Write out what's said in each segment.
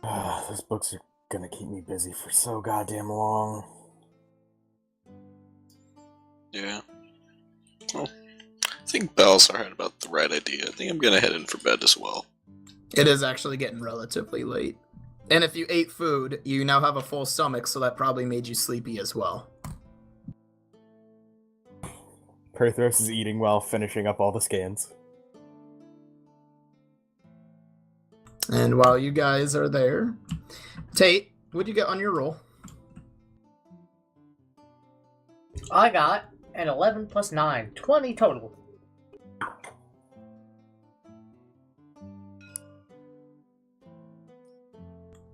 Those books are gonna keep me busy for so goddamn long. Yeah. Well, I think Balsar had about the right idea. I think I'm gonna head in for bed as well. It is actually getting relatively late. And if you ate food, you now have a full stomach, so that probably made you sleepy as well. Perthros is eating while finishing up all the scans. And while you guys are there, Tate, what'd you get on your roll? I got an 11 plus 9, 20 total.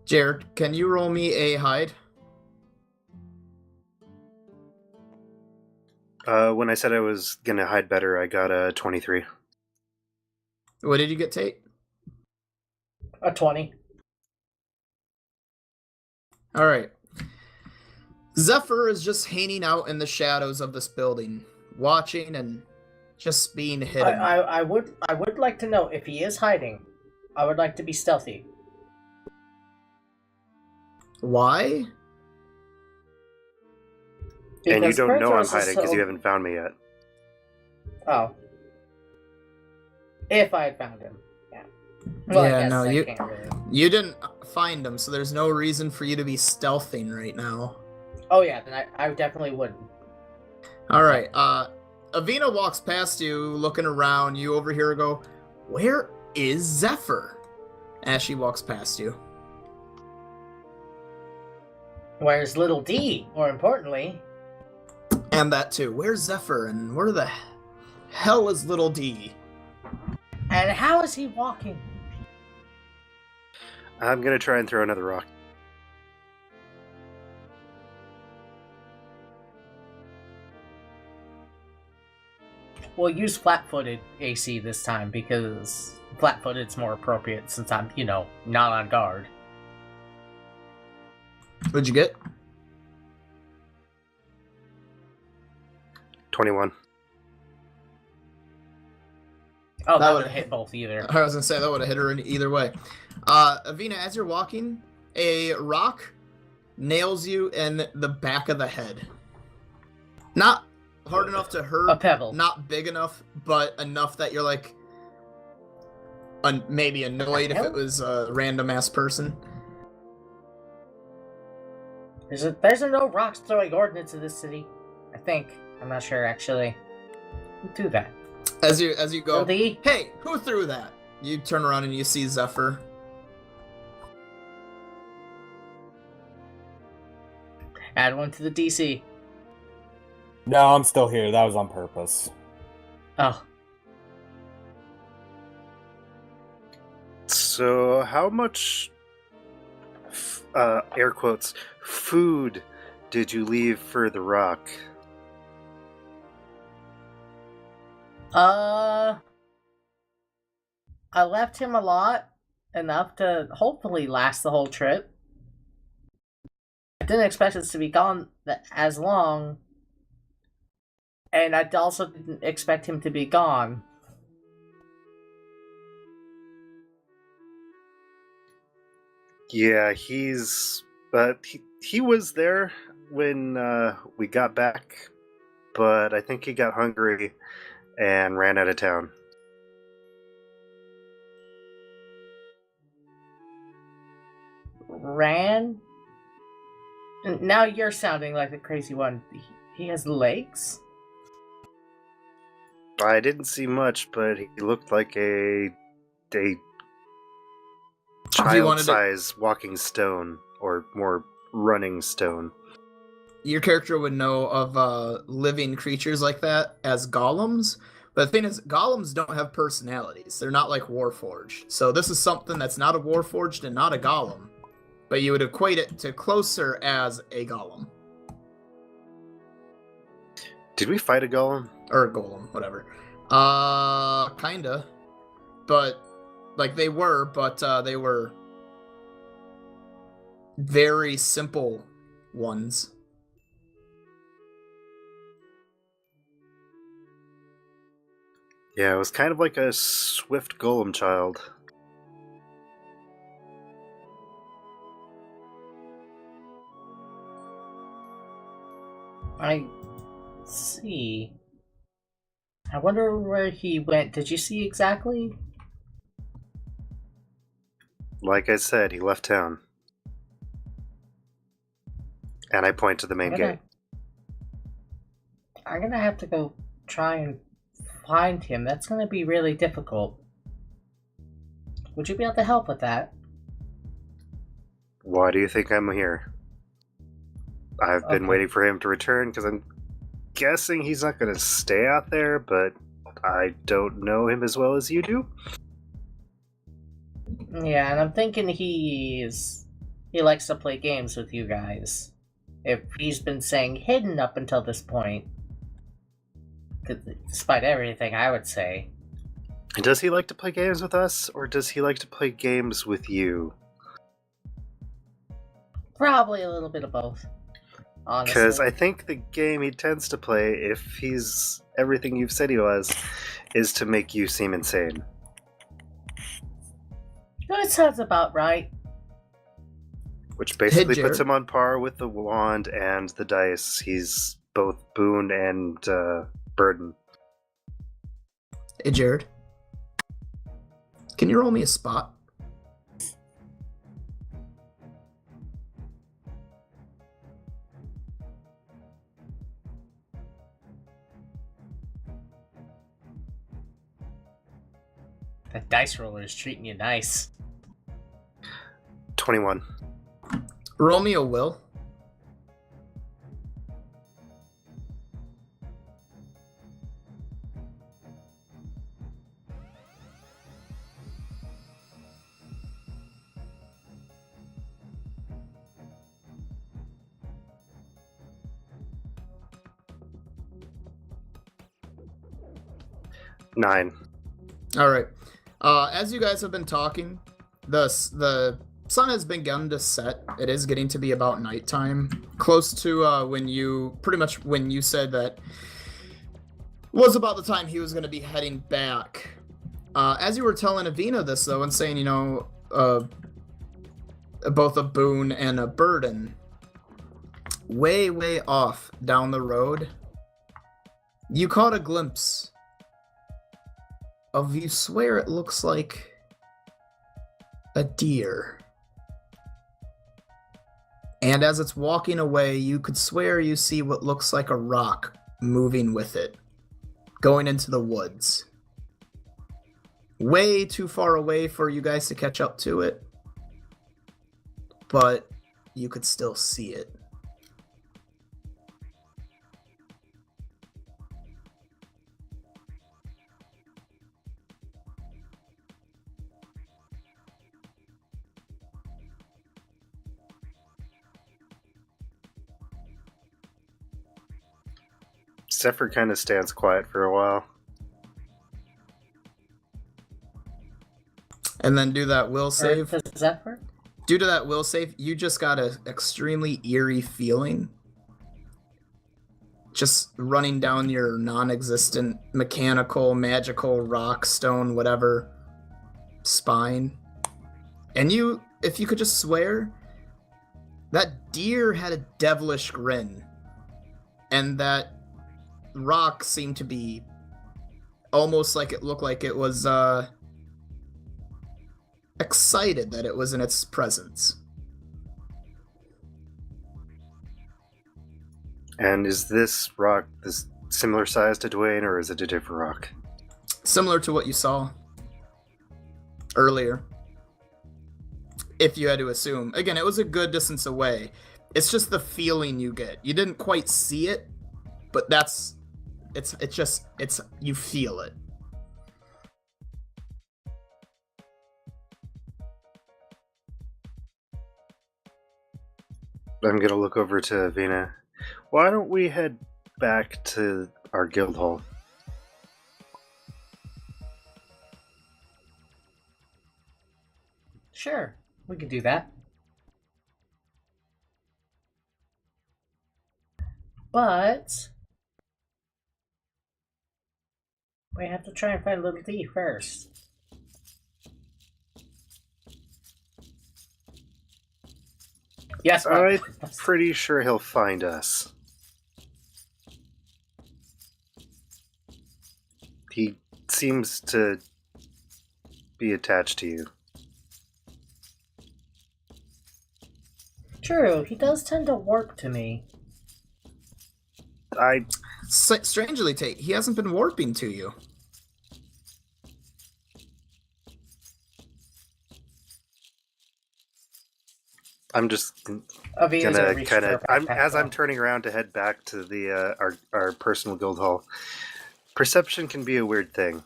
Jared, can you roll me a hide? When I said I was gonna hide better, I got a 23. What did you get, Tate? A 20. All right. Zephyr is just hanging out in the shadows of this building, watching and just being hidden. I would like to know if he is hiding. I would like to be stealthy. Why? And you Because don't know I'm Perthros is hiding because so- you haven't found me yet. Oh. If I had found him. Yeah. Well, Yeah, I guess no, I you- can't really. You didn't find him, so there's no reason for you to be stealthing right now. Oh yeah, then I definitely wouldn't. All right. Avina walks past you, looking around. You over here go, "Where is Zephyr?" As she walks past you. Where's Little D, more importantly? And that too. Where's Zephyr? And where the hell is Little D? And how is he walking? I'm gonna try and throw another rock. We'll use flat-footed AC this time because flat-footed's more appropriate since I'm, not on guard. What'd you get? 21. Oh, that That would would've have hit both either. I was gonna say that would have hit her in either way. Avina, as you're walking, a rock nails you in the back of the head. Not hard enough to hurt. A pebble. Not big enough, but enough that you're like maybe annoyed if it was a random ass person. There's no rocks throwing ordnance in this city. I think. I'm not sure actually. Who do that? As you go, Little D? hey, who threw that? You turn around and you see Zephyr. Add one to the DC. No, I'm still here. That was on purpose. Oh. So, how much, air quotes, food did you leave for the rock? I left him a lot, enough to hopefully last the whole trip. I didn't expect us to be gone as long, and I also didn't expect him to be gone. Yeah, he was there when we got back, but I think he got hungry and ran out of town. Ran? Now you're sounding like the crazy one. He has legs? I didn't see much, but he looked like a child-size walking stone, or more running stone. Your character would know of living creatures like that as golems. But the thing is, golems don't have personalities. They're not like Warforged. So this is something that's not a Warforged and not a golem. But you would equate it to closer as a golem. Did we fight a golem? Or a golem, whatever. Kinda. But, like, they were very simple ones. Yeah, it was kind of like a swift golem child. I see. I wonder where he went. Did you see exactly? Like I said, he left town. And I point to the main gate. I'm gonna have to go try and find him. That's gonna be really difficult. Would you be able to help with that? Why do you think I'm here? I've been Okay. waiting for him to return because I'm guessing he's not going to stay out there, but I don't know him as well as you do. Yeah, and I'm thinking he likes to play games with you guys. If he's been saying hidden up until this point, despite everything, I would say. Does he like to play games with us, or does he like to play games with you? Probably a little bit of both. Honestly. Because I think the game he tends to play, if he's everything you've said he was, is to make you seem insane. That sounds about right. Which basically Hey, puts Jared. him on par with the wand and the dice. He's both boon and burden. Hey, Jared. Can you roll me a spot? That dice roller is treating you nice. 21. Roll me a will. Nine. All right. As you guys have been talking, the sun has begun to set. It is getting to be about nighttime, close to when you said that was about the time he was going to be heading back. As you were telling Avina this though, and saying both a boon and a burden, way off down the road, you caught a glimpse of, you swear it looks like a deer. And as it's walking away, you could swear you see what looks like a rock moving with it, going into the woods. Way too far away for you guys to catch up to it, but you could still see it. Zephyr kind of stands quiet for a while. And then do that will save. Does Zephyr? Due to that will save, you just got an extremely eerie feeling. Just running down your non-existent mechanical, magical, rock, stone, whatever spine. And you, if you could just swear, that deer had a devilish grin. And that rock seemed to be almost like it looked like it was excited that it was in its presence. And is this rock this similar size to Dwayne, or is it a different rock? Similar to what you saw earlier. If you had to assume. Again, it was a good distance away. It's just the feeling you get. You didn't quite see it, but you feel it. I'm gonna look over to Avina. Why don't we head back to our guild hall? Sure, we could do that. But we have to try and find Little D first. Yes, I'm pretty sure he'll find us. seems to be attached to you. True, he does tend to warp to me. Strangely, Tate, he hasn't been warping to you. I'm just Avina's gonna reach kind for of. her backpack, As I'm though. turning around to head back to the our personal guild hall. Perception can be a weird thing.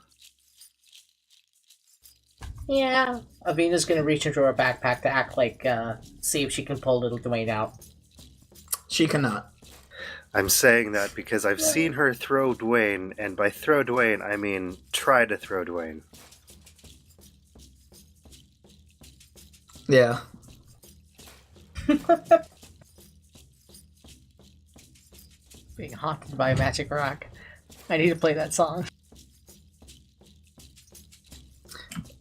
Yeah. Avina's gonna reach into her backpack to act like, see if she can pull little Dwayne out. She cannot. I'm saying that because I've seen her throw Dwayne, and by throw Dwayne, I mean try to throw Dwayne. Yeah. Being haunted by a magic rock. I need to play that song.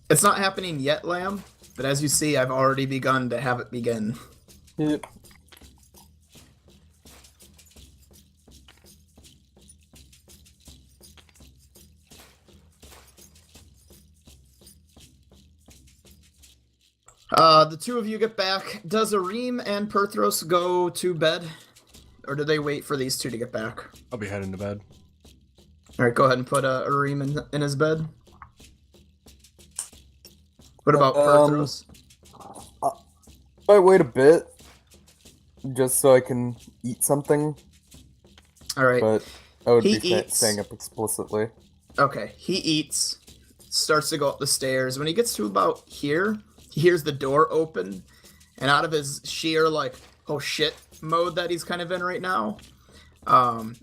It's not happening yet, Lamb, but as you see, I've already begun to have it begin. Yep. The two of you get back. Does Areem and Perthros go to bed? Or do they wait for these two to get back? I'll be heading to bed. Alright, go ahead and put Areem in his bed. What about Perthros? I wait a bit, just so I can eat something, Alright, but I would He be eats. saying up explicitly. okay. He eats, starts to go up the stairs. When he gets to about here, he hears the door open, and out of his sheer, like, oh shit mode that he's kind of in right now,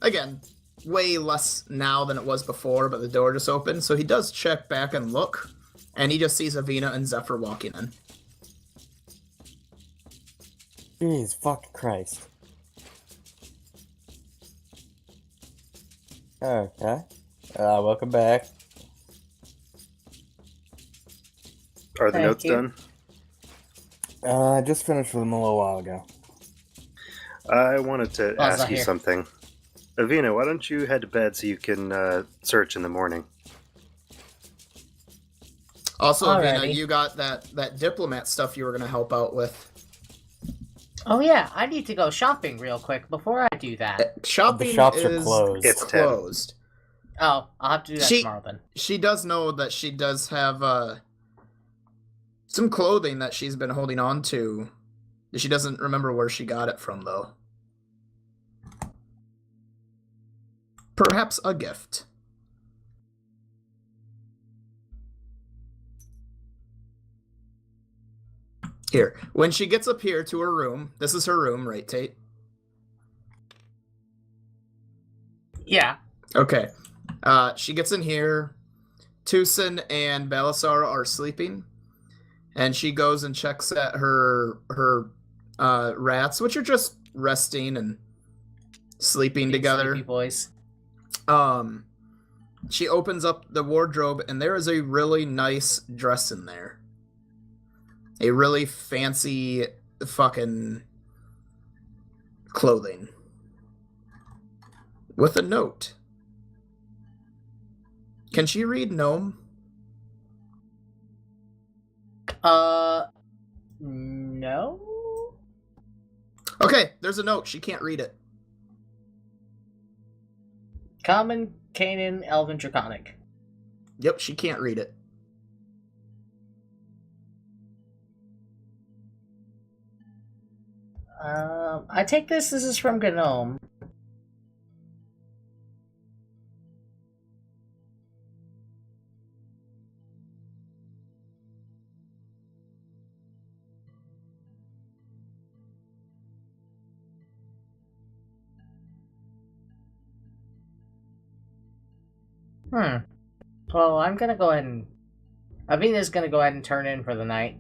again, way less now than it was before, but the door just opened, so he does check back and look, and he just sees Avina and Zephyr walking in. Jeez, fuck Christ. Okay. Welcome back. Are the Thank notes you. done? I just finished with them a little while ago. I wanted to it's ask not you here. something. Avina, why don't you head to bed so you can search in the morning? Also, Avina, Alrighty. you got that diplomat stuff you were going to help out with. Oh yeah, I need to go shopping real quick before I do that. Shopping shops are is closed. It's 10. closed. Oh, I'll have to do that She- tomorrow then. She does know that she does have some clothing that she's been holding on to. She doesn't remember where she got it from, though. Perhaps a gift. Here, when she gets up here to her room, this is her room, right, Tate? Yeah. Okay. She gets in here. Tucson and Balasar are sleeping, and she goes and checks at her rats, which are just resting and sleeping together. Sleepy boys. She opens up the wardrobe, and there is a really nice dress in there. A really fancy fucking clothing. With a note. Can she read gnome? No? Okay, there's a note. She can't read it. Common, Canaan, Elven, Draconic. Yep, she can't read it. I take this is from Gnome. Well, I'm gonna go ahead and... Avina's gonna go ahead and turn in for the night.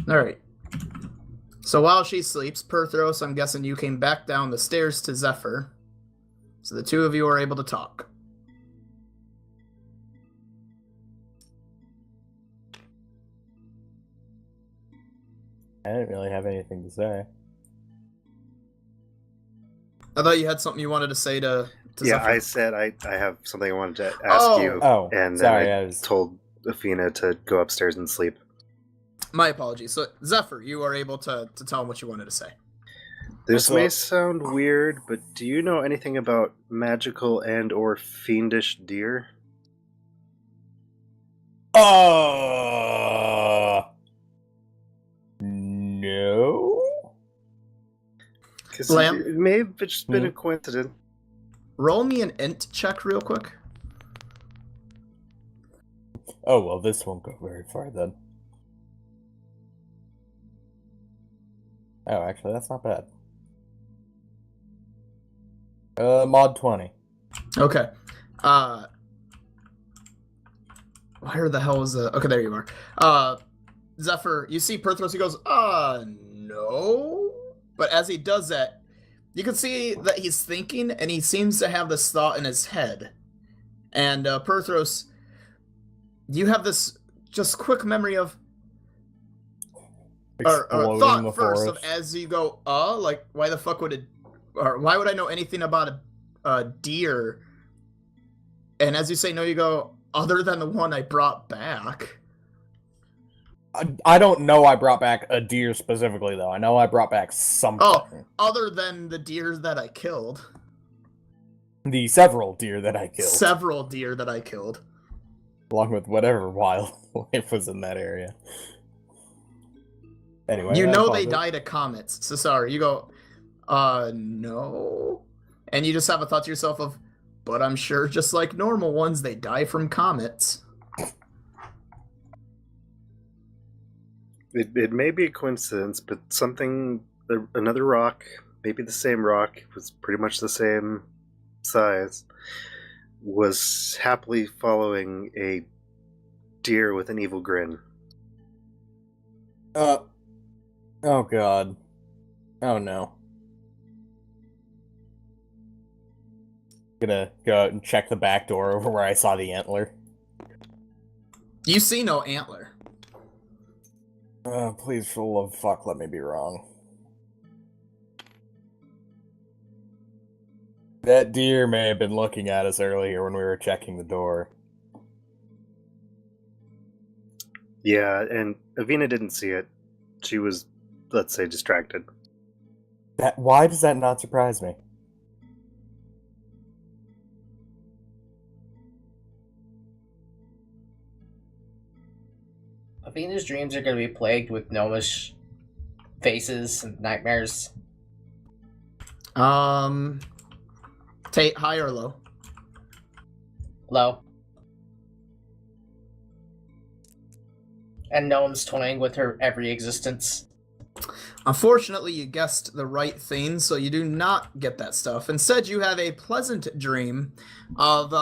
Alright. So while she sleeps, Perthros, I'm guessing you came back down the stairs to Zephyr. So the two of you are able to talk. I didn't really have anything to say. I thought you had something you wanted to say to Yeah, Zephyr. I said I have something I wanted to ask you, Oh, and then sorry, I I was... told Athena to go upstairs and sleep. My apologies. So, Zephyr, you are able to tell him what you wanted to say. This What's may up? sound weird, but do you know anything about magical and or fiendish deer? No? Because Lamb? it may have just been a coincidence. Roll me an int check real quick. Oh, well, this won't go very far then. Oh, actually, that's not bad. Mod 20. Okay. Where the hell is the... Okay, there you are. Zephyr, you see Perthros, he goes, no. But as he does that, you can see that he's thinking, and he seems to have this thought in his head. And, Perthros, you have this just quick memory of... Or Exploding thought the first forest. of as you go, like, why the fuck would it... Or why would I know anything about a deer? And as you say no, you go, other than the one I brought back. I don't know I brought back a deer specifically, though. I know I brought back something. Oh, other than the deer that I killed. The several deer that I killed. Several deer that I killed. Along with whatever wildlife was in that area. Anyway, You I know they apologize. died of comets. So sorry, you go, no. And you just have a thought to yourself of, but I'm sure just like normal ones, they die from comets. It may be a coincidence, but another rock, maybe the same rock, was pretty much the same size, was happily following a deer with an evil grin. Oh god. Oh no. Gonna go out and check the back door over where I saw the antler. You see no antler. Please, for the love of fuck, let me be wrong. That deer may have been looking at us earlier when we were checking the door. Yeah, and Avina didn't see it. She was, let's say, distracted. Why does that not surprise me? Athena's dreams are going to be plagued with gnomish faces and nightmares. Tate, high or low? Low. And gnomes toying with her every existence. Unfortunately, you guessed the right thing, so you do not get that stuff. Instead, you have a pleasant dream of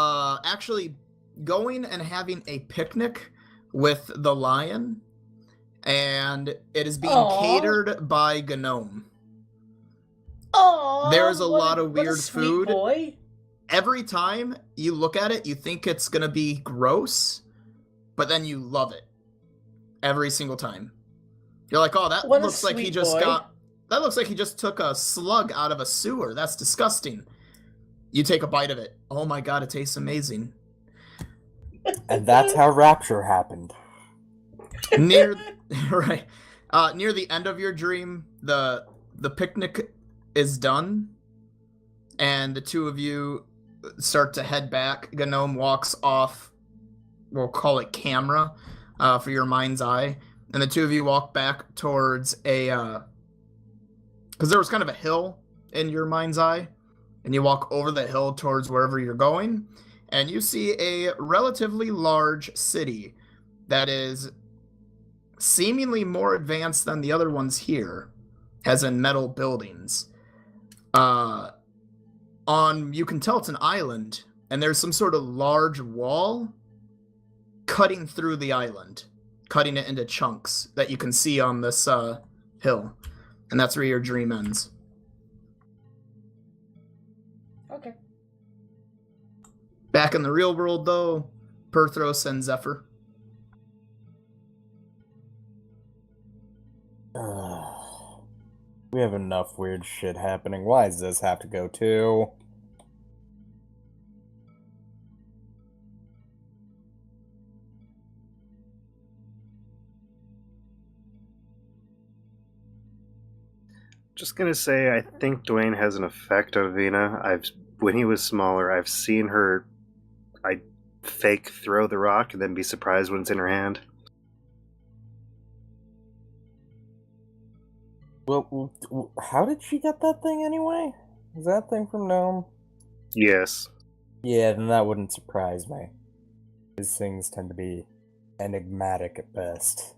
actually going and having a picnic with the lion, and it is being Aww. catered by Gnome. Oh, There's a lot of what a weird sweet food. Boy. Every time you look at it, you think it's gonna be gross, but then you love it. Every single time. You're like, oh, that What a looks like he sweet just boy. that looks like he just took a slug out of a sewer. That's disgusting. You take a bite of it. Oh my god, it tastes amazing. And that's how Rapture happened. Near right. Near the end of your dream, the picnic is done, and the two of you start to head back. Gnome walks off, we'll call it camera, for your mind's eye, and the two of you walk back towards a because there was kind of a hill in your mind's eye, and you walk over the hill towards wherever you're going, and you see a relatively large city that is seemingly more advanced than the other ones here, as in metal buildings. You can tell it's an island, and there's some sort of large wall cutting through the island, cutting it into chunks that you can see on this hill. And that's where your dream ends. Okay. Back in the real world, though, Perthros and Zephyr. We have enough weird shit happening. Why does this have to go too? Just gonna say, I think Dwayne has an effect on Vina. When he was smaller, I've seen her, I fake throw the rock and then be surprised when it's in her hand. Well, how did she get that thing anyway? Is that thing from Gnome? Yes. Yeah, then that wouldn't surprise me. These things tend to be enigmatic at best.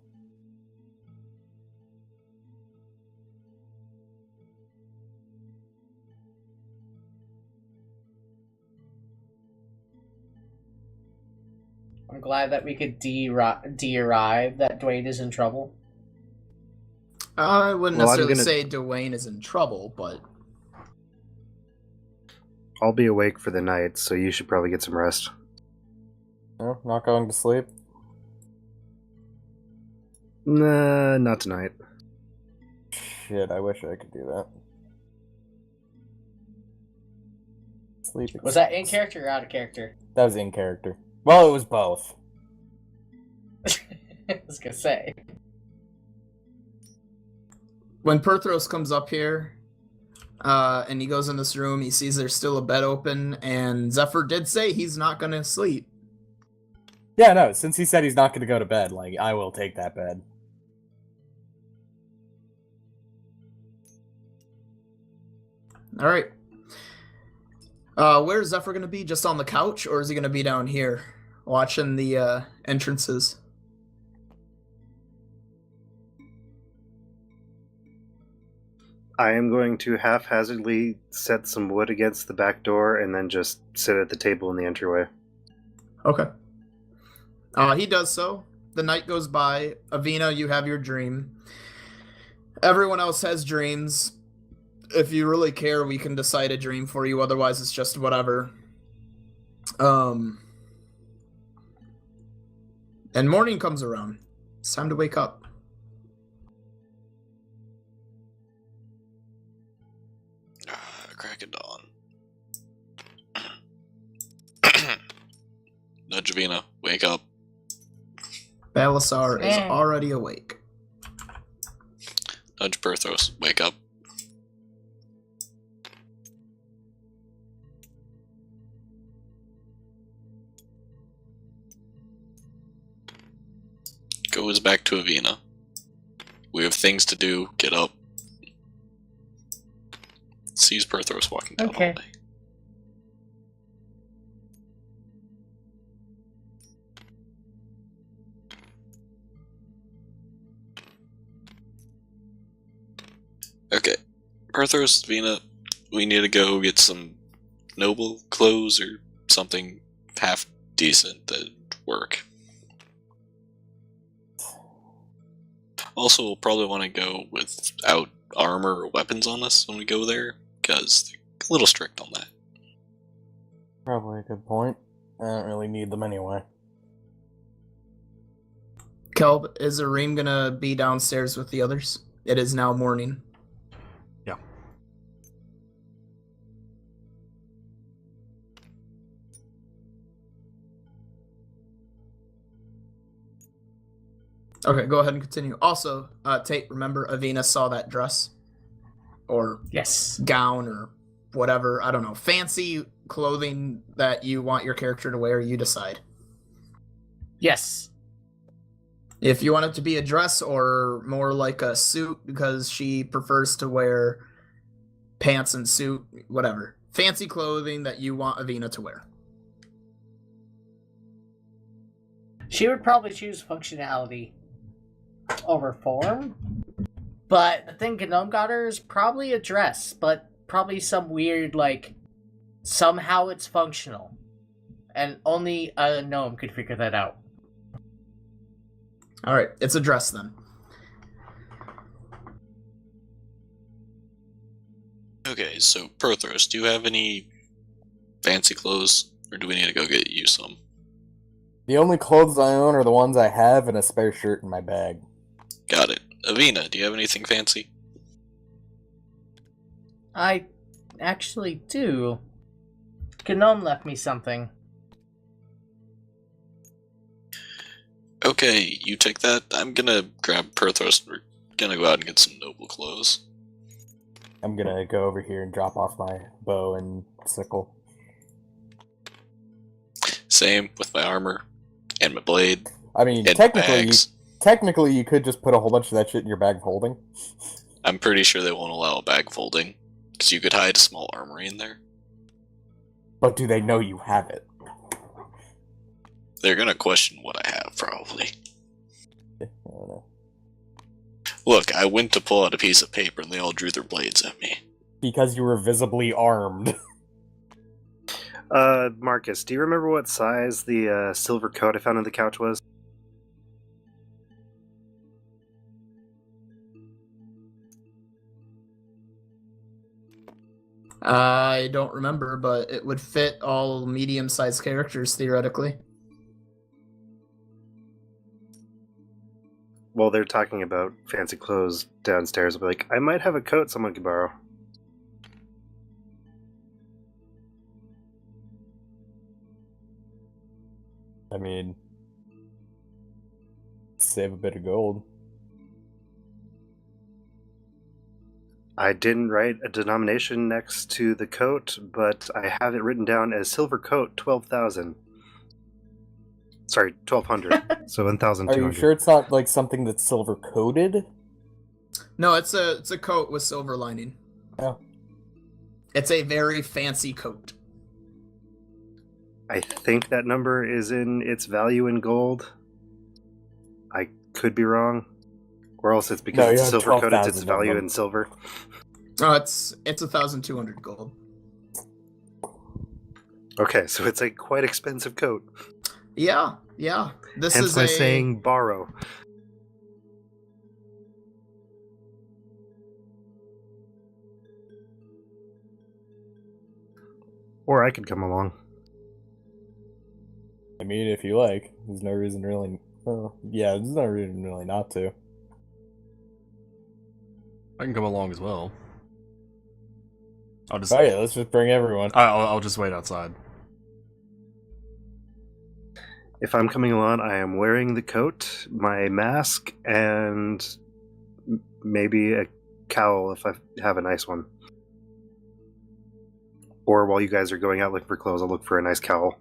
I'm glad that we could derive that Dwayne is in trouble. I wouldn't Well, I'm necessarily gonna- say Dwayne is in trouble, but I'll be awake for the night, so you should probably get some rest. Oh, not going to sleep? Nah, not tonight. Shit, I wish I could do that. Sleeping. Was that in character or out of character? That was in character. Well, it was both. I was gonna say. when Perthros comes up here, and he goes in this room, he sees there's still a bed open, and Zephyr did say he's not gonna sleep. Yeah, no, since he said he's not going to go to bed, like, I will take that bed. All right. Where's Zephyr gonna be? Just on the couch, or is he gonna be down here watching the entrances? I am going to haphazardly set some wood against the back door and then just sit at the table in the entryway. Okay. He does so. The night goes by. Avina, you have your dream. Everyone else has dreams. If you really care, we can decide a dream for you. Otherwise, it's just whatever. And morning comes around. It's time to wake up. Crack of dawn. Nudgevina, wake up. Balasar is Yeah. already awake. Nudge Perthros, wake up. Goes back to Avina. We have things to do. Get up. Sees Perthros walking down Okay. the hallway. Okay. Perthros, Vina, we need to go get some noble clothes or something half decent that work. Also, we'll probably want to go without armor or weapons on us when we go there, because they're a little strict on that. Probably a good point. I don't really need them anyway. Kelb, is Areem gonna be downstairs with the others? It is now morning. Yeah. Okay, go ahead and continue. Also, Tate, remember Avina saw that dress? Or Yes. gown or whatever, I don't know, fancy clothing that you want your character to wear, you decide. Yes. If you want it to be a dress or more like a suit because she prefers to wear pants and suit, whatever. Fancy clothing that you want Avina to wear. She would probably choose functionality over form. But the thing Gnome got her is probably a dress, but probably some weird, like, somehow it's functional. And only a gnome could figure that out. Alright, it's a dress then. Okay, so Perthros, do you have any fancy clothes, or do we need to go get you some? The only clothes I own are the ones I have and a spare shirt in my bag. Got it. Avina, do you have anything fancy? I actually do. Gnome left me something. Okay, you take that. I'm gonna grab Perthos. We're gonna go out and get some noble clothes. I'm gonna go over here and drop off my bow and sickle. Same with my armor and my blade I mean, and technically, bags. you could just put a whole bunch of that shit in your bag of holding. I'm pretty sure they won't allow a bag folding because you could hide a small armory in there. But do they know you have it? They're gonna question what I have, probably. I don't know. Look, I went to pull out a piece of paper and they all drew their blades at me. Because you were visibly armed. Marcus, do you remember what size the silver coat I found on the couch was? I don't remember, but it would fit all medium-sized characters, theoretically. Well, they're talking about fancy clothes downstairs. I'll be like, I might have a coat someone could borrow. I mean, save a bit of gold. I didn't write a denomination next to the coat, but I have it written down as silver coat 12,000. Sorry, 1,200. So Are 1,200. you sure it's not like something that's silver coated? No, it's a coat with silver lining. Oh. It's a very fancy coat. I think that number is in its value in gold. I could be wrong. Or else it's because No, you it's have silver coated, it's 12,000 of value them. in silver. Oh, it's 1,200 gold. Okay, so it's a quite expensive coat. Yeah. This Hence is my a saying borrow. Or I could come along. I mean, if you like. There's no reason really... Well, yeah, there's no reason really not to. I can come along as well. I'll just. Oh yeah, let's just bring everyone. I'll just wait outside. If I'm coming along, I am wearing the coat, my mask, and maybe a cowl if I have a nice one. Or while you guys are going out looking for clothes, I'll look for a nice cowl.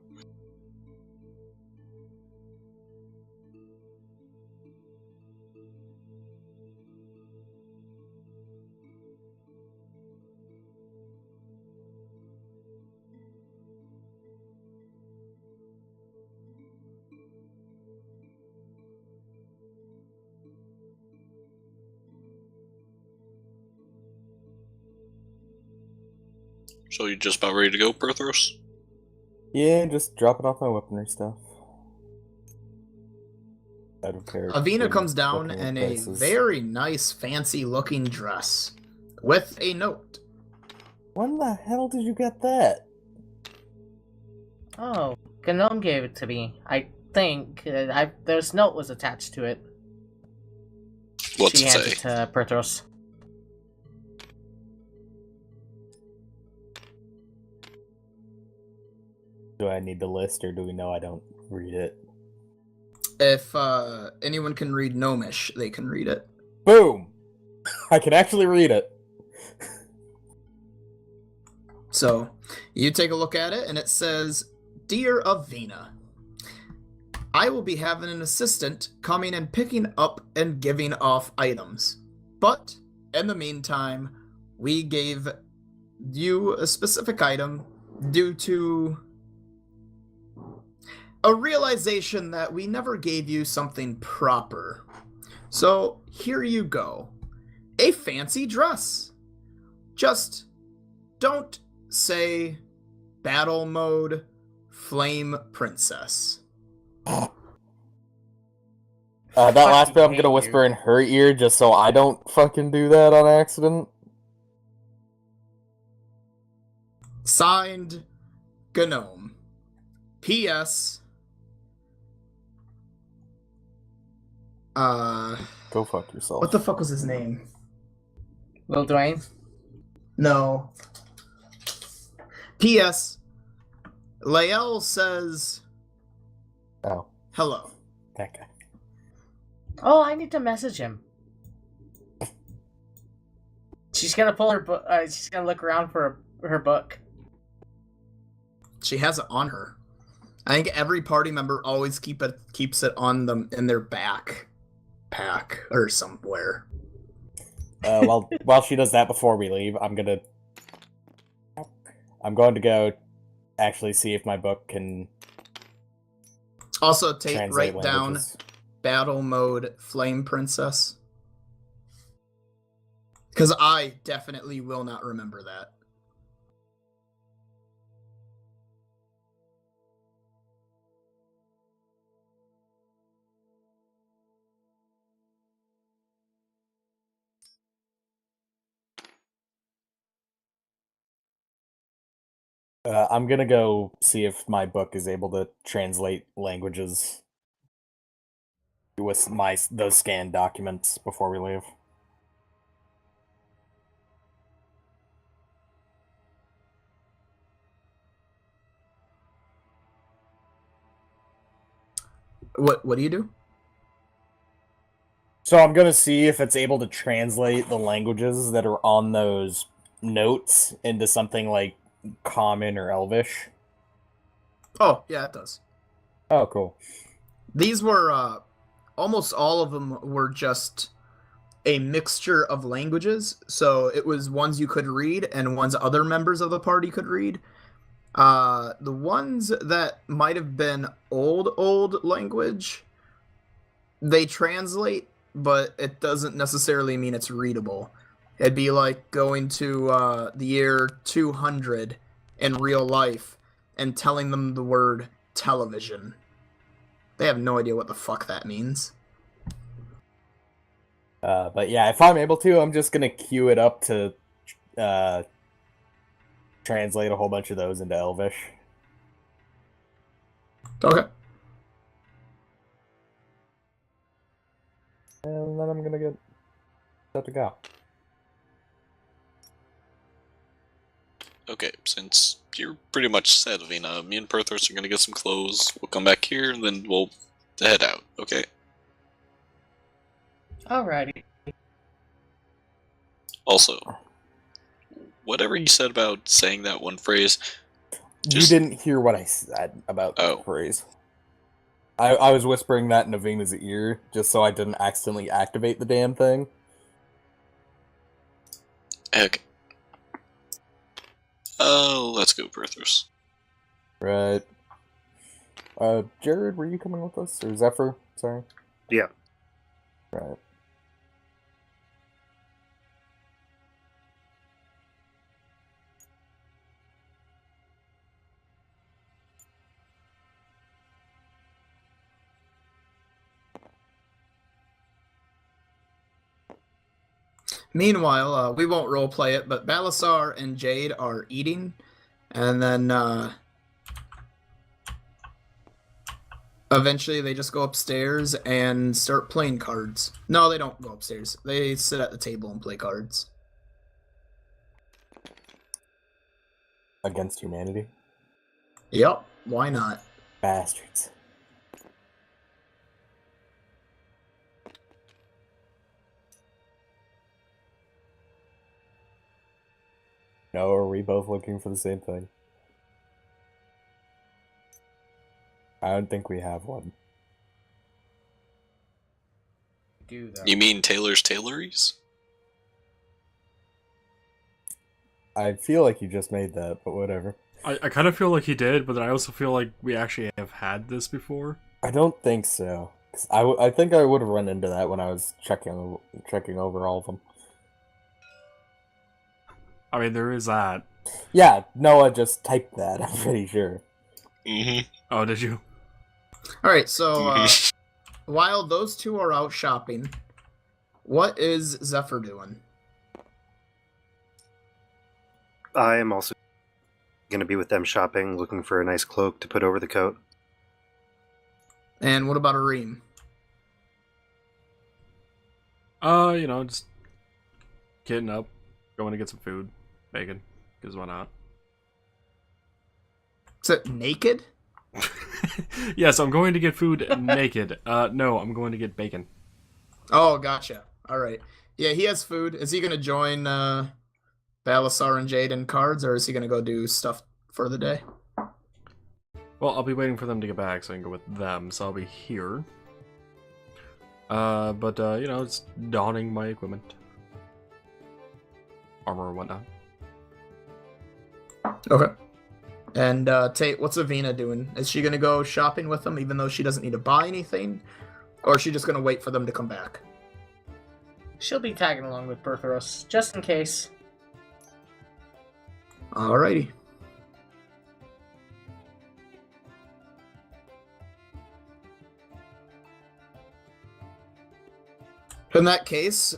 So you just about ready to go, Perthos? Yeah, just dropping off my weaponry stuff. I don't care. Avina comes down Looking at in a prices. very nice, fancy-looking dress with a note. When the hell did you get that? Oh, Gnome gave it to me. I think there's a note was attached to it. What's She it handed say? it to Perthos. Do I need the list, or do we know I don't read it? If anyone can read Gnomish, they can read it. Boom! I can actually read it. So, you take a look at it, and it says, Dear Avina, I will be having an assistant coming and picking up and giving off items. But, in the meantime, we gave you a specific item due to a realization that we never gave you something proper. So, here you go. A fancy dress. Just don't say battle mode flame princess. That last bit I'm hate gonna you. whisper in her ear just so I don't fucking do that on accident. Signed, Gnome. P.S. Go fuck yourself. What the fuck was his name? Lil Dwayne? No. P.S. Lael says Oh, hello. that guy. Oh, I need to message him. She's gonna pull her book. She's gonna look around for her book. She has it on her. I think every party member always keeps it on them in their backpack or somewhere. While she does that before we leave, I'm going to go actually see if my book can Also, translate write down languages. battle mode flame princess. Because I definitely will not remember that. I'm gonna go see if my book is able to translate languages with those scanned documents before we leave. What do you do? So I'm gonna see if it's able to translate the languages that are on those notes into something like Common or Elvish. Oh, yeah, it does. Oh, cool. These were, almost all of them were just a mixture of languages. So it was ones you could read and ones other members of the party could read. The ones that might have been old language, they translate, but it doesn't necessarily mean it's readable. It'd be like going to the year 200 in real life and telling them the word television. They have no idea what the fuck that means. But yeah, if I'm able to, I'm just gonna queue it up to translate a whole bunch of those into Elvish. Okay. And then I'm gonna get set to go. Okay, since you're pretty much set, Avina, me and Perthos are gonna get some clothes. We'll come back here, and then we'll head out, okay? Alrighty. Also, whatever you said about saying that one phrase, You didn't hear what I said about the phrase. I was whispering that in Avina's ear, just so I didn't accidentally activate the damn thing. okay. Let's go, Perthos. Right. Jared, were you coming with us? Or Zephyr? Sorry. Yeah. Right. Meanwhile, we won't roleplay it, but Balasar and Jade are eating, and then eventually they just go upstairs and start playing cards. No, they don't go upstairs. They sit at the table and play cards. Against humanity? Yep, why not? Bastards. No, are we both looking for the same thing? I don't think we have one. Do though. You mean Taylor's Tailories? I feel like you just made that, but whatever. I kind of feel like he did, but then I also feel like we actually have had this before. I don't think so. 'Cause I think I would have run into that when I was checking over all of them. I mean, there is that. Yeah, Noah just typed that, I'm pretty sure. Mm-hmm. Oh, did you? Alright, so while those two are out shopping, what is Zephyr doing? I am also going to be with them shopping, looking for a nice cloak to put over the coat. And what about Areem? You know, just getting up, going to get some food, bacon, because why not? Is it naked? Yes, I'm going to get food naked. No, I'm going to get bacon. Oh, gotcha. All right. Yeah, he has food. Is he gonna join Balasar and Jade in cards, or is he gonna go do stuff for the day? Well, I'll be waiting for them to get back so I can go with them, so I'll be here. But you know, it's donning my equipment. Armor and whatnot. Okay. And Tate, what's Avina doing? Is she gonna go shopping with them, even though she doesn't need to buy anything, or is she just gonna wait for them to come back? She'll be tagging along with Bertheros, just in case. Alrighty. In that case,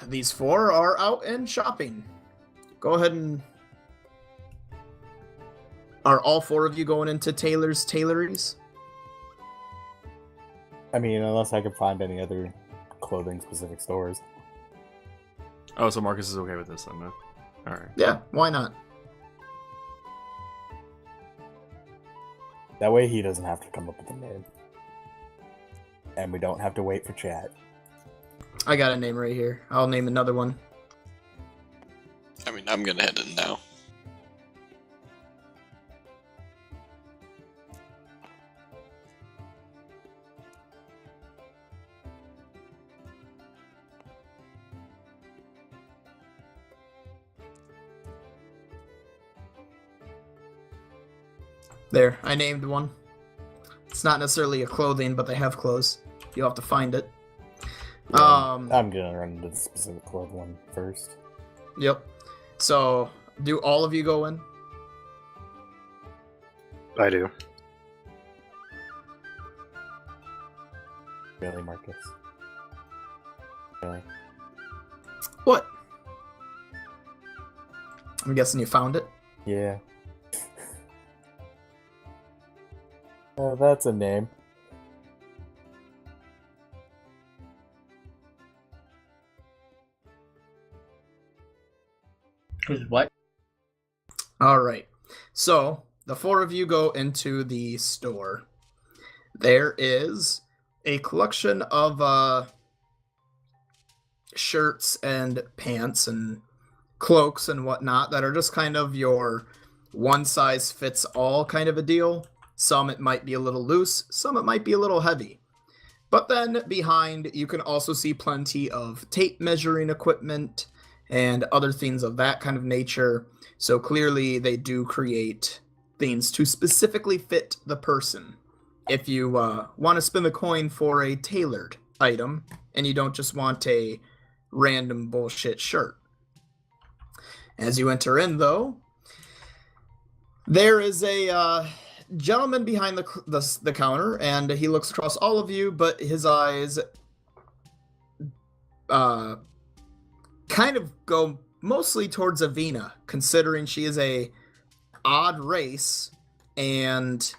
these four are out and shopping. Go ahead and... Are all four of you going into Taylor's Tailories? I mean, unless I can find any other clothing-specific stores. Oh, so Marcus is okay with this then, huh? Alright. Yeah, why not? That way he doesn't have to come up with a name. And we don't have to wait for chat. I got a name right here. I'll name another one. I mean, I'm gonna head in now. There, I named one. It's not necessarily a clothing, but they have clothes. You'll have to find it. Yeah, I'm gonna run into the specific cloth one first. Yep. So, do all of you go in? I do. Really, Marcus? Really? What? I'm guessing you found it? Yeah. Oh, that's a name. Who's what? Alright. So, the four of you go into the store. There is a collection of shirts and pants and cloaks and whatnot that are just kind of your one-size-fits-all kind of a deal. Some it might be a little loose, some it might be a little heavy. But then behind, you can also see plenty of tape measuring equipment and other things of that kind of nature. So clearly they do create things to specifically fit the person. If you want to spend the coin for a tailored item, and you don't just want a random bullshit shirt. As you enter in, though, there is a gentleman behind the counter, and he looks across all of you, but his eyes kind of go mostly towards Avina, considering she is a odd race and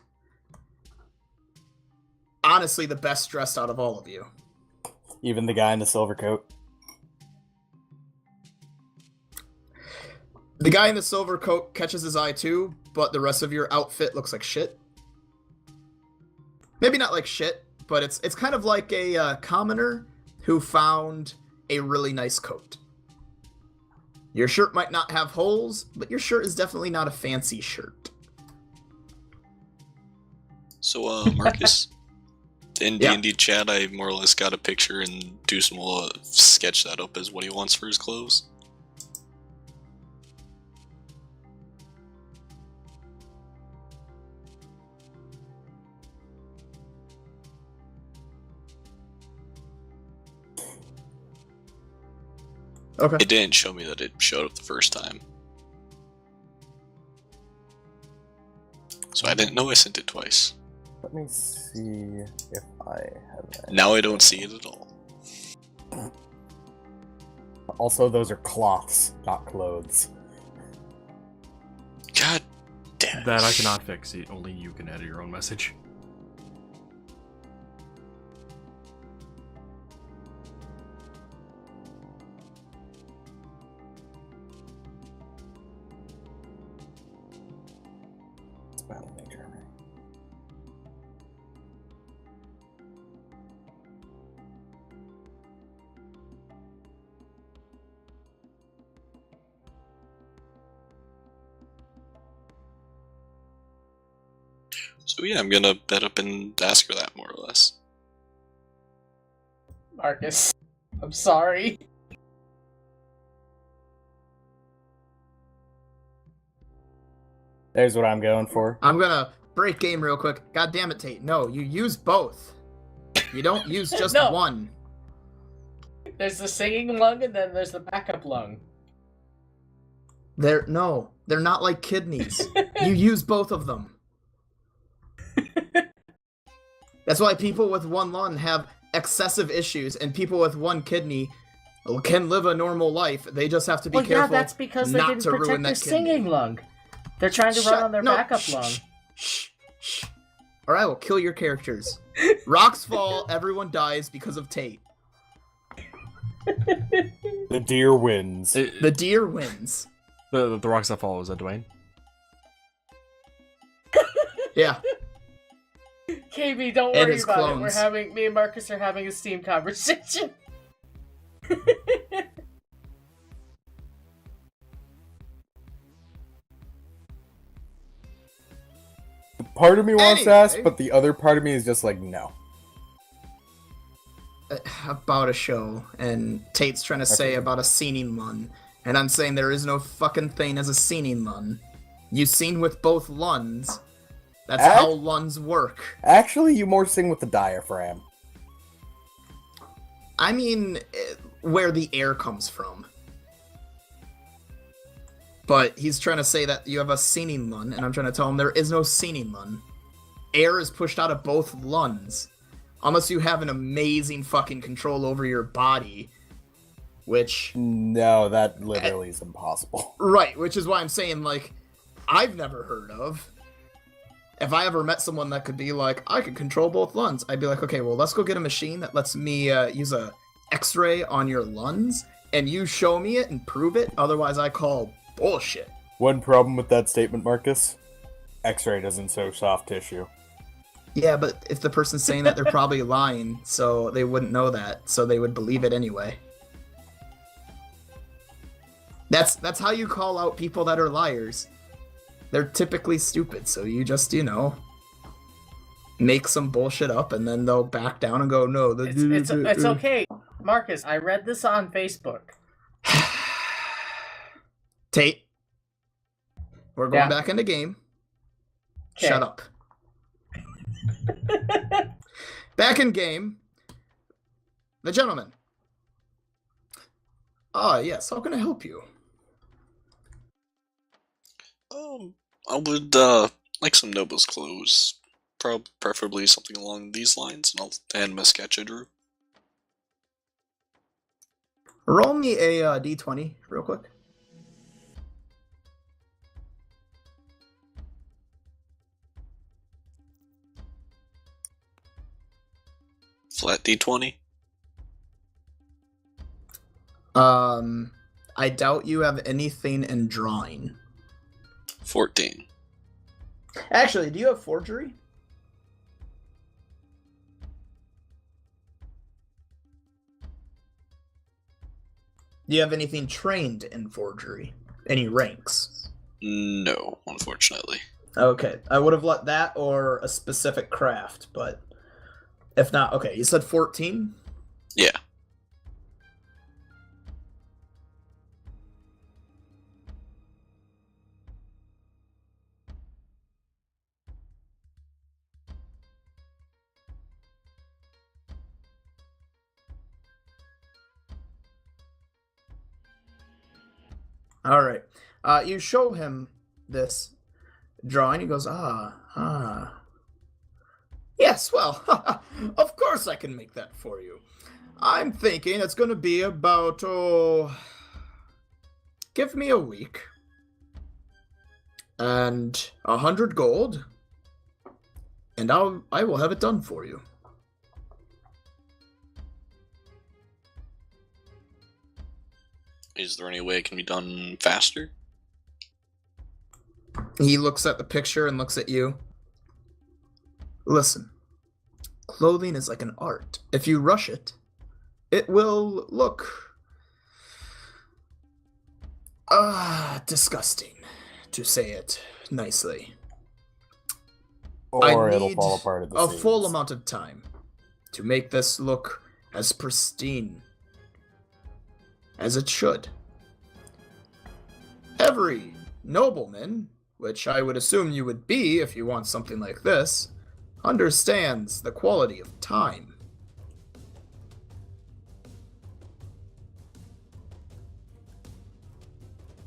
honestly the best dressed out of all of you. Even the guy in the silver coat. The guy in the silver coat catches his eye too, but the rest of your outfit looks like shit. Maybe not like shit, but it's kind of like a commoner who found a really nice coat. Your shirt might not have holes, but your shirt is definitely not a fancy shirt. So, Marcus, in D&D chat, I more or less got a picture, and Deucen will sketch that up as what he wants for his clothes. Okay. It didn't show me that it showed up the first time. So I didn't know I sent it twice. Let me see if I have that. Now I don't see it at all. Also, those are cloths, not clothes. God damn it. That I cannot fix. Only you can edit your own message. battle nature. So yeah, I'm gonna bed up and ask her that, more or less. Marcus, I'm sorry. There's what I'm going for. I'm gonna break game real quick. God damn it, Tate. No, you use both. You don't use just No. one. There's the singing lung and then there's the backup lung. They're not like kidneys. You use both of them. That's why people with one lung have excessive issues, and people with one kidney can live a normal life. They just have to be careful. Yeah, that's because they not didn't to ruin protect their that kidney. singing lung. They're trying to run on their backup lung. Shh. Or I will kill your characters. Rocks fall, everyone dies because of Tate. The deer wins. The deer wins. The rocks that follow, is that Dwayne? Yeah. KB, don't And worry his about clones. it. Me and Marcus are having a Steam conversation. Part of me wants to ask, Anyway. but the other part of me is just like, no. About a show, and Tate's trying to say about a scening lun, and I'm saying there is no fucking thing as a scening lun. You scene with both luns. That's how luns work. Actually, you more sing with the diaphragm. I mean, where the air comes from. But he's trying to say that you have a scening lun, and I'm trying to tell him there is no scening lun. Air is pushed out of both luns. Unless you have an amazing fucking control over your body. Which... No, that literally is impossible. Right, which is why I'm saying, like, I've never heard of. If I ever met someone that could be like, I could control both lungs, I'd be like, okay, well, let's go get a machine that lets me use a X-ray on your lungs, and you show me it and prove it, otherwise I call bullshit. One problem with that statement, Marcus. X-ray doesn't show soft tissue. Yeah, but if the person's saying that, they're probably lying, so they wouldn't know that, so they would believe it anyway. That's how you call out people that are liars. They're typically stupid, so you just, make some bullshit up, and then they'll back down and go, no. It's okay. Marcus, I read this on Facebook. Tate, we're going Yeah. back into game. Okay. Shut up. Back in game. The gentleman. Ah, yes, how can I help you? I would like some Noble's clothes. Preferably something along these lines, and I'll hand him a sketch I drew. Roll me a d20 real quick. Flat D20. I doubt you have anything in drawing. 14. Actually, do you have forgery? Do you have anything trained in forgery? Any ranks? No, unfortunately. Okay, I would have let that or a specific craft, but if not, okay, you said 14? Yeah. All right. You show him this drawing. He goes, Yes, well, of course I can make that for you. I'm thinking it's going to be about, give me a week. And 100 gold. And I will have it done for you. Is there any way it can be done faster? He looks at the picture and looks at you. Listen, clothing is like an art. If you rush it, it will look disgusting, to say it nicely. Or I it'll need fall apart at the a seams. full amount of time to make this look as pristine as it should. Every nobleman, which I would assume you would be if you want something like this, understands the quality of time.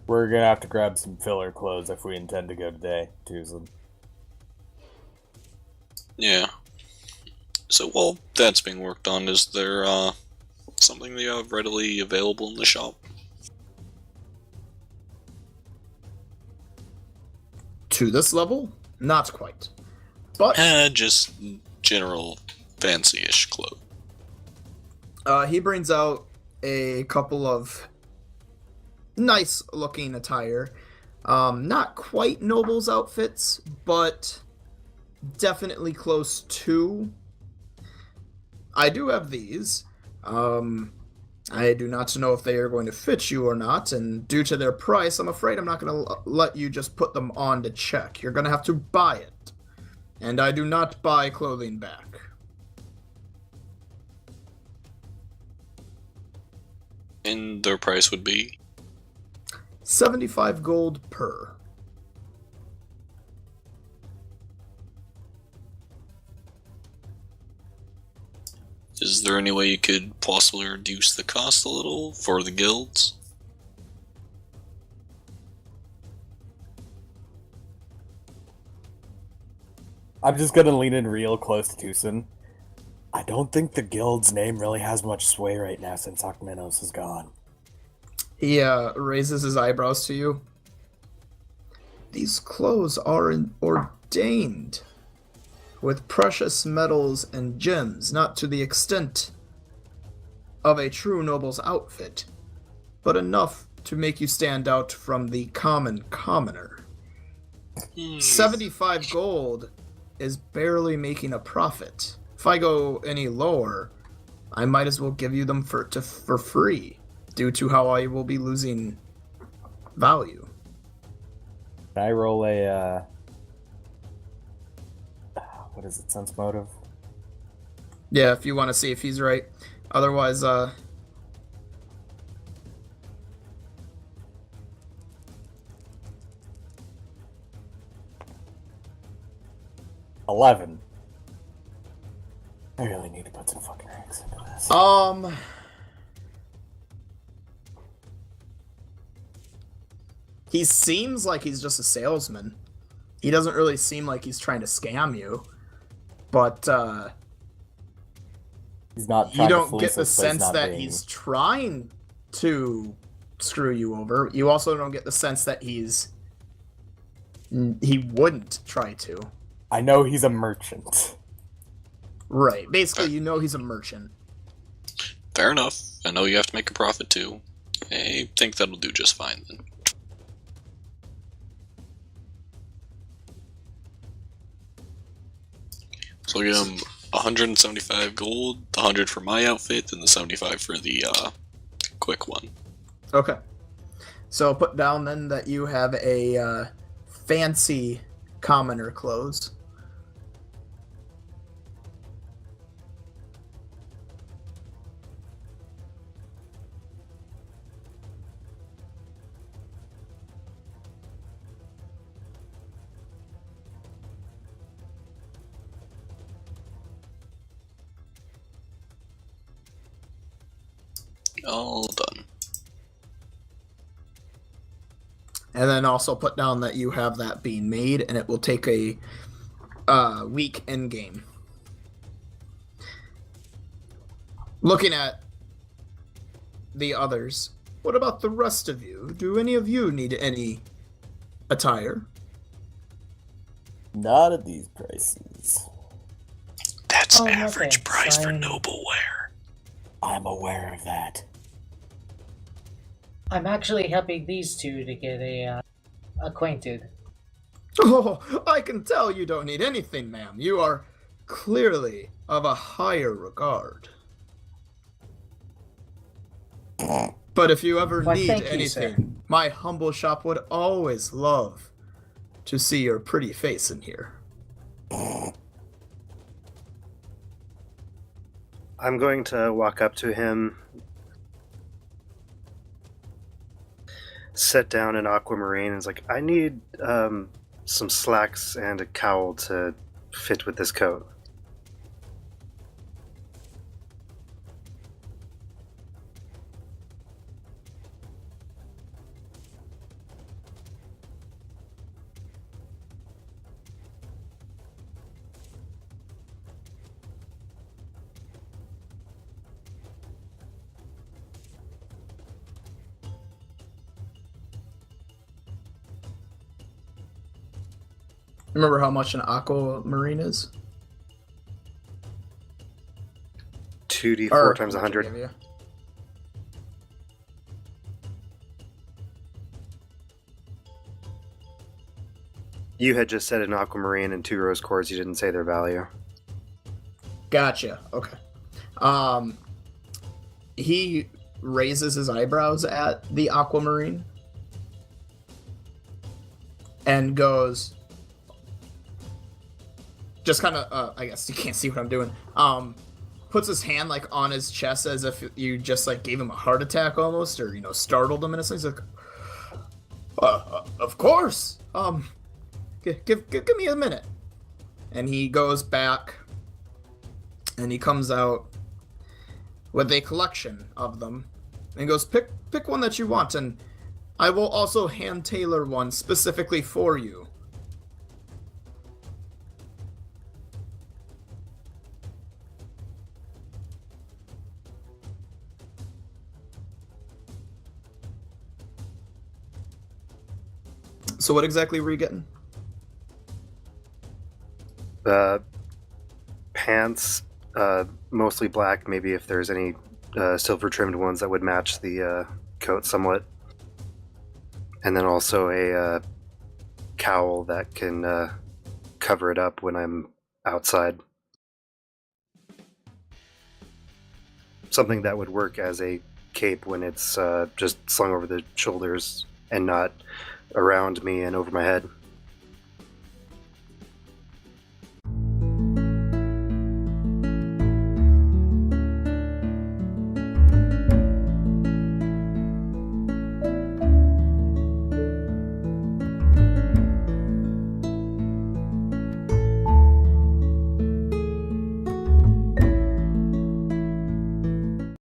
We're gonna have to grab some filler clothes if we intend to go today, Tuesday. Yeah. So while that's being worked on, is there something that you have readily available in the shop? To this level? Not quite. But Just general fancy-ish clothes. he brings out a couple of nice looking attire. Not quite nobles outfits, but definitely close to. I do have these. I do not know if they are going to fit you or not, and due to their price, I'm afraid I'm not going to let you just put them on to check. You're going to have to buy it. And I do not buy clothing back. And their price would be? 75 gold per. Is there any way you could possibly reduce the cost a little for the guilds? I'm just gonna lean in real close to Tucson. I don't think the guild's name really has much sway right now since Akmenos is gone. He raises his eyebrows to you. These clothes are ordained with precious metals and gems, not to the extent of a true noble's outfit, but enough to make you stand out from the common commoner. 75 gold is barely making a profit. If I go any lower, I might as well give you them for free, due to how I will be losing value. Can I roll a, what is it, sense motive? Yeah, if you want to see if he's right. Otherwise, 11. I really need to put some fucking ranks into this. He seems like he's just a salesman. He doesn't really seem like he's trying to scam you. But, he's not you trying to don't fleece get the us, but sense not that being. he's trying to screw you over. You also don't get the sense that he wouldn't try to. I know he's a merchant. Right. Basically, you know he's a merchant. Fair enough. I know you have to make a profit too. I think that'll do just fine then. So I'll give him 175 gold, 100 for my outfit, and the 75 for the quick one. Okay. So put down then that you have a fancy commoner clothes. All done. And then also put down that you have that being made, and it will take a week in game. Looking at the others, what about the rest of you? Do any of you need any attire? Not at these prices. That's Oh, no average thanks. price for I'm- noble wear. I'm aware of that. I'm actually helping these two to get acquainted. Oh, I can tell you don't need anything, ma'am. You are clearly of a higher regard. But if you ever Why, need thank you, anything, my humble shop would always love to see your pretty face in here. I'm going to walk up to him, sit down in aquamarine, and is like, I need some slacks and a cowl to fit with this coat. Remember how much an aquamarine is? 2d4 times how much I 100. gave you? You had just said an aquamarine and 2 rose quartz. You didn't say their value. Gotcha. Okay. He raises his eyebrows at the aquamarine and goes, just kind of, I guess you can't see what I'm doing. Puts his hand like on his chest as if you just like gave him a heart attack almost, or startled him in a sense. He's like, of course. Give me a minute. And he goes back, and he comes out with a collection of them, and goes, pick one that you want, and I will also hand tailor one specifically for you. So what exactly were you getting? Pants, mostly black, maybe if there's any silver trimmed ones that would match the coat somewhat. And then also a cowl that can cover it up when I'm outside. Something that would work as a cape when it's just slung over the shoulders and not around me and over my head.